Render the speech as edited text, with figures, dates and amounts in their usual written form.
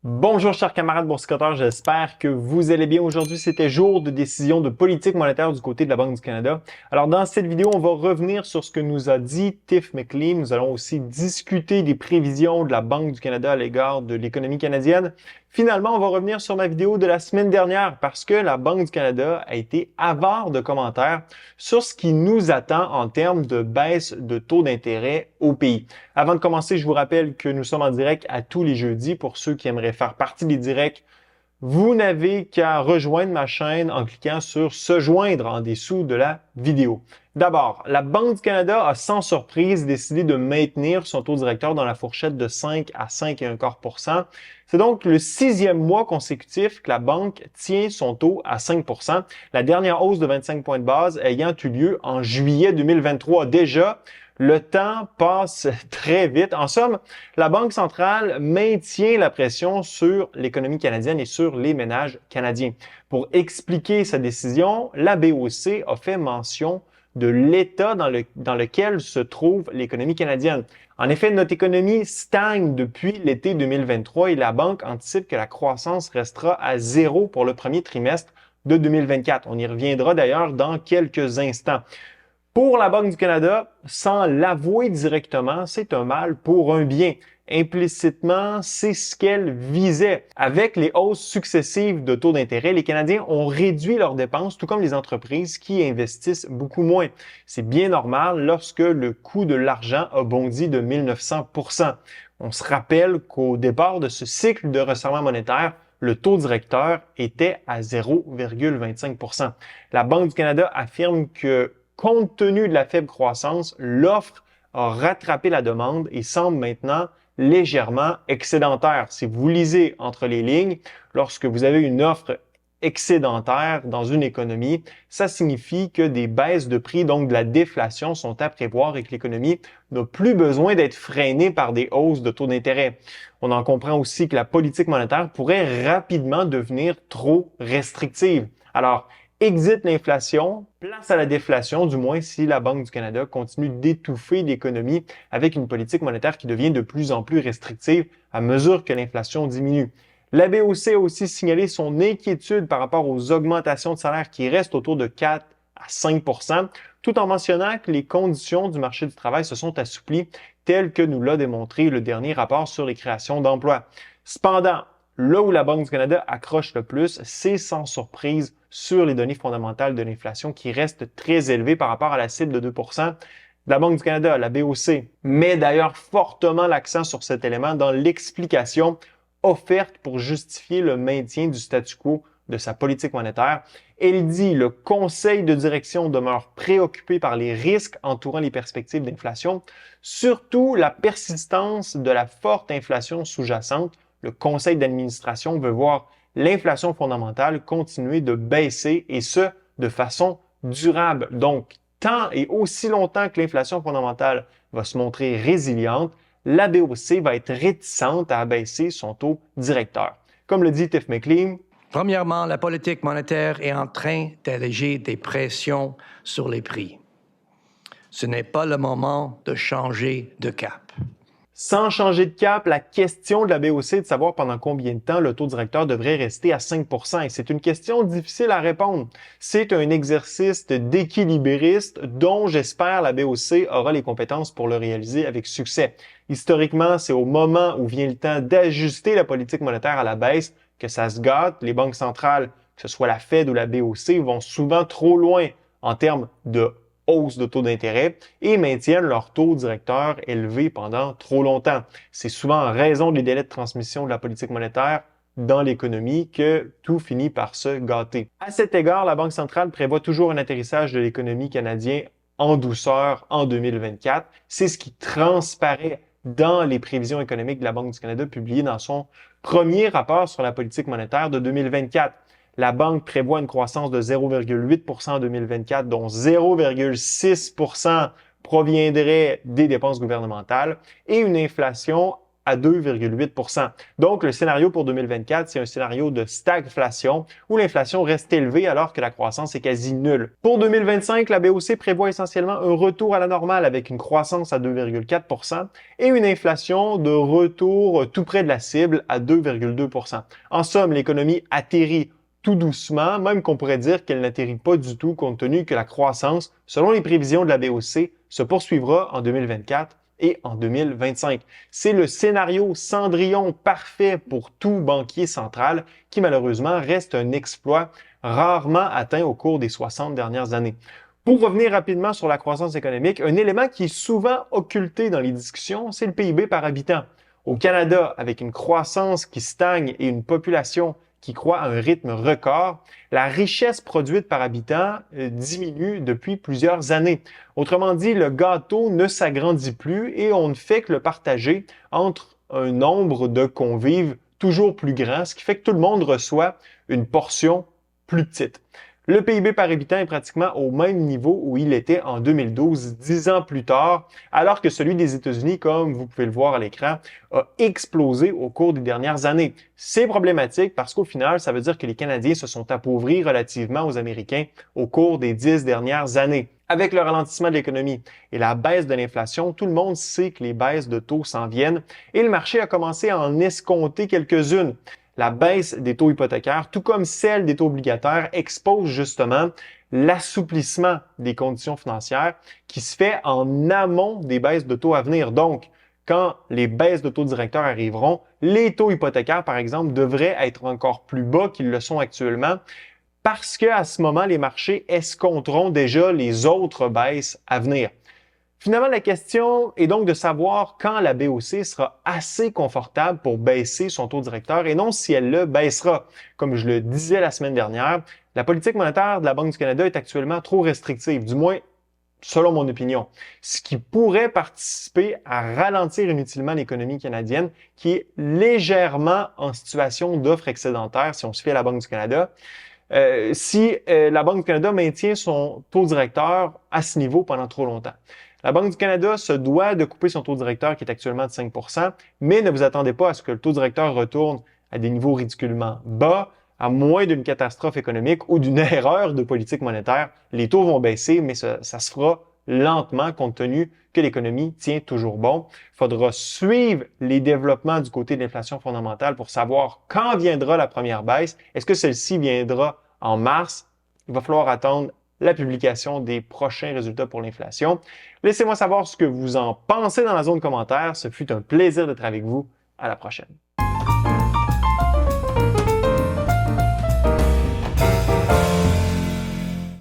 Bonjour chers camarades boursicoteurs, j'espère que vous allez bien. Aujourd'hui, c'était jour de décision de politique monétaire du côté de la Banque du Canada. Alors dans cette vidéo, on va revenir sur ce que nous a dit Tiff Maclean. Nous allons aussi discuter des prévisions de la Banque du Canada à l'égard de l'économie canadienne. Finalement, on va revenir sur ma vidéo de la semaine dernière parce que la Banque du Canada a été avare de commentaires sur ce qui nous attend en termes de baisse de taux d'intérêt au pays. Avant de commencer, je vous rappelle que nous sommes en direct à tous les jeudis. Pour ceux qui aimeraient faire partie des directs, vous n'avez qu'à rejoindre ma chaîne en cliquant sur « Se joindre » en dessous de la vidéo. D'abord, la Banque du Canada a sans surprise décidé de maintenir son taux directeur dans la fourchette de 5 à 5,25 %. C'est donc le 6e mois consécutif que la Banque tient son taux à 5 %, la dernière hausse de 25 points de base ayant eu lieu en juillet 2023. Déjà, le temps passe très vite. En somme, la Banque centrale maintient la pression sur l'économie canadienne et sur les ménages canadiens. Pour expliquer sa décision, la BOC a fait mention de l'état dans lequel se trouve l'économie canadienne. En effet, notre économie stagne depuis l'été 2023 et la Banque anticipe que la croissance restera à zéro pour le premier trimestre de 2024. On y reviendra d'ailleurs dans quelques instants. Pour la Banque du Canada, sans l'avouer directement, c'est un mal pour un bien. Implicitement, c'est ce qu'elle visait. Avec les hausses successives de taux d'intérêt, les Canadiens ont réduit leurs dépenses, tout comme les entreprises qui investissent beaucoup moins. C'est bien normal lorsque le coût de l'argent a bondi de 1900 %. On se rappelle qu'au départ de ce cycle de resserrement monétaire, le taux directeur était à 0,25 %. La Banque du Canada affirme que compte tenu de la faible croissance, l'offre a rattrapé la demande et semble maintenant légèrement excédentaire. Si vous lisez entre les lignes, lorsque vous avez une offre excédentaire dans une économie, ça signifie que des baisses de prix, donc de la déflation, sont à prévoir et que l'économie n'a plus besoin d'être freinée par des hausses de taux d'intérêt. On en comprend aussi que la politique monétaire pourrait rapidement devenir trop restrictive. Alors, exit l'inflation, place à la déflation, du moins si la Banque du Canada continue d'étouffer l'économie avec une politique monétaire qui devient de plus en plus restrictive à mesure que l'inflation diminue. La BOC a aussi signalé son inquiétude par rapport aux augmentations de salaire qui restent autour de 4 à 5 %, tout en mentionnant que les conditions du marché du travail se sont assouplies, telles que nous l'a démontré le dernier rapport sur les créations d'emplois. Cependant, là où la Banque du Canada accroche le plus, c'est sans surprise sur les données fondamentales de l'inflation qui restent très élevées par rapport à la cible de 2 % de la Banque du Canada, la BOC, met d'ailleurs fortement l'accent sur cet élément dans l'explication offerte pour justifier le maintien du statu quo de sa politique monétaire. Elle dit le conseil de direction demeure préoccupé par les risques entourant les perspectives d'inflation, surtout la persistance de la forte inflation sous-jacente. Le conseil d'administration veut voir l'inflation fondamentale continuer de baisser et ce, de façon durable. Donc, tant et aussi longtemps que l'inflation fondamentale va se montrer résiliente, la BOC va être réticente à abaisser son taux directeur. Comme le dit Tiff Maclean, premièrement, la politique monétaire est en train d'alléger des pressions sur les prix. Ce n'est pas le moment de changer de cap. Sans changer de cap, la question de la BOC est de savoir pendant combien de temps le taux directeur devrait rester à 5 % et c'est une question difficile à répondre. C'est un exercice d'équilibriste dont j'espère la BOC aura les compétences pour le réaliser avec succès. Historiquement, c'est au moment où vient le temps d'ajuster la politique monétaire à la baisse que ça se gâte. Les banques centrales, que ce soit la Fed ou la BOC, vont souvent trop loin en termes de hausse de taux d'intérêt et maintiennent leur taux directeur élevé pendant trop longtemps. C'est souvent en raison des délais de transmission de la politique monétaire dans l'économie que tout finit par se gâter. À cet égard, la Banque centrale prévoit toujours un atterrissage de l'économie canadienne en douceur en 2024. C'est ce qui transparaît dans les prévisions économiques de la Banque du Canada publiées dans son premier rapport sur la politique monétaire de 2024. La Banque prévoit une croissance de 0,8 % en 2024, dont 0,6 % proviendrait des dépenses gouvernementales et une inflation à 2,8 %. Donc, le scénario pour 2024, c'est un scénario de stagflation où l'inflation reste élevée alors que la croissance est quasi nulle. Pour 2025, la BOC prévoit essentiellement un retour à la normale avec une croissance à 2,4 % et une inflation de retour tout près de la cible à 2,2 %. En somme, l'économie atterrit tout doucement, même qu'on pourrait dire qu'elle n'atterrit pas du tout compte tenu que la croissance, selon les prévisions de la BOC, se poursuivra en 2024 et en 2025. C'est le scénario Cendrillon parfait pour tout banquier central qui malheureusement reste un exploit rarement atteint au cours des 60 dernières années. Pour revenir rapidement sur la croissance économique, un élément qui est souvent occulté dans les discussions, c'est le PIB par habitant. Au Canada, avec une croissance qui stagne et une population qui croît à un rythme record, la richesse produite par habitant diminue depuis plusieurs années. Autrement dit, le gâteau ne s'agrandit plus et on ne fait que le partager entre un nombre de convives toujours plus grand, ce qui fait que tout le monde reçoit une portion plus petite. Le PIB par habitant est pratiquement au même niveau où il était en 2012, 10 ans plus tard, alors que celui des États-Unis, comme vous pouvez le voir à l'écran, a explosé au cours des dernières années. C'est problématique parce qu'au final, ça veut dire que les Canadiens se sont appauvris relativement aux Américains au cours des 10 dernières années. Avec le ralentissement de l'économie et la baisse de l'inflation, tout le monde sait que les baisses de taux s'en viennent et le marché a commencé à en escompter quelques-unes. La baisse des taux hypothécaires, tout comme celle des taux obligataires, expose justement l'assouplissement des conditions financières qui se fait en amont des baisses de taux à venir. Donc, quand les baisses de taux directeurs arriveront, les taux hypothécaires, par exemple, devraient être encore plus bas qu'ils le sont actuellement parce qu'à ce moment, les marchés escompteront déjà les autres baisses à venir. Finalement, la question est donc de savoir quand la BOC sera assez confortable pour baisser son taux directeur et non si elle le baissera. Comme je le disais la semaine dernière, la politique monétaire de la Banque du Canada est actuellement trop restrictive, du moins selon mon opinion, ce qui pourrait participer à ralentir inutilement l'économie canadienne qui est légèrement en situation d'offre excédentaire si on se fie à la Banque du Canada. Si la Banque du Canada maintient son taux directeur à ce niveau pendant trop longtemps. La Banque du Canada se doit de couper son taux directeur qui est actuellement de 5 %, mais ne vous attendez pas à ce que le taux directeur retourne à des niveaux ridiculement bas, à moins d'une catastrophe économique ou d'une erreur de politique monétaire. Les taux vont baisser, mais ça se fera lentement compte tenu que l'économie tient toujours bon. Il faudra suivre les développements du côté de l'inflation fondamentale pour savoir quand viendra la première baisse. Est-ce que celle-ci viendra en mars? Il va falloir attendre la publication des prochains résultats pour l'inflation. Laissez-moi savoir ce que vous en pensez dans la zone commentaire. Ce fut un plaisir d'être avec vous. À la prochaine.